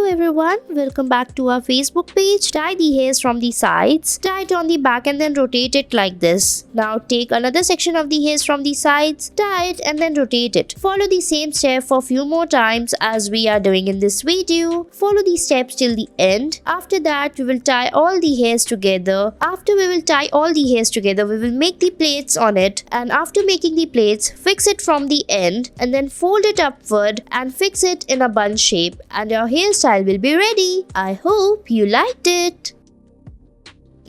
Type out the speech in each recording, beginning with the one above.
everyone, welcome back to our Facebook page. Tie the hairs from the sides, tie it on the back and then rotate it like this. Now take another section of the hairs from the sides, tie it and then rotate it. Follow the same step for few more times as we are doing in this video. Follow these steps till the end. After that, we will tie all the hairs together. After we will tie all the hairs together, we will make the plaits on it, and after making the plaits, fix it from the end and then fold it upward and fix it in a bun shape, and your hairstyle will be ready. I hope you liked it.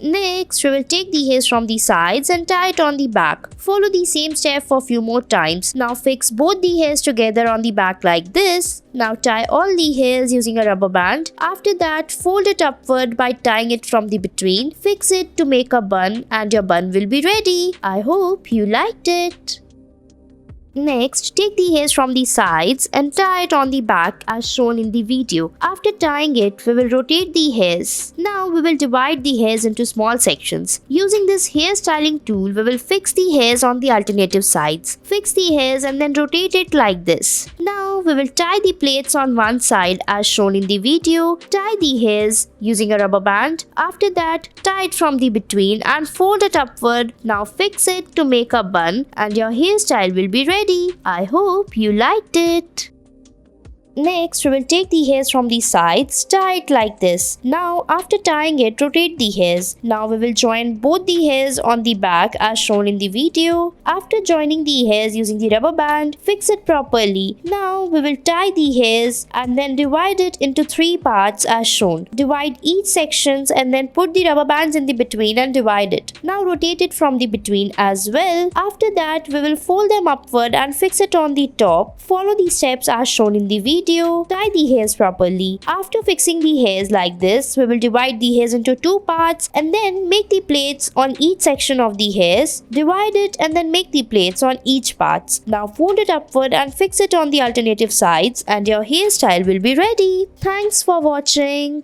Next, we will take the hairs from the sides and tie it on the back. Follow the same step for few more times. Now fix both the hairs together on the back like this. Now tie all the hairs using a rubber band. After that, fold it upward by tying it from the between. Fix it to make a bun and your bun will be ready. I hope you liked it. Next, take the hairs from the sides and tie it on the back as shown in the video. After tying it, we will rotate the hairs. Now we will divide the hairs into small sections. Using this hairstyling tool, we will fix the hairs on the alternative sides. Fix the hairs and then rotate it like this. Now we will tie the plaits on one side as shown in the video. Tie the hairs using a rubber band. After that, tie it from the between and fold it upward. Now fix it to make a bun and your hairstyle will be ready. I hope you liked it. Next, we will take the hairs from the sides, tie it like this. Now, after tying it, rotate the hairs. Now, we will join both the hairs on the back as shown in the video. After joining the hairs using the rubber band, fix it properly. Now, we will tie the hairs and then divide it into 3 parts as shown. Divide each sections and then put the rubber bands in the between and divide it. Now, rotate it from the between as well. After that, we will fold them upward and fix it on the top. Follow the steps as shown in the video. Tie the hairs properly. After fixing the hairs like this, we will divide the hairs into 2 parts and then make the plaits on each section of the hairs. Divide it and then make the plaits on each parts. Now fold it upward and fix it on the alternative sides and your hairstyle will be ready. Thanks for watching.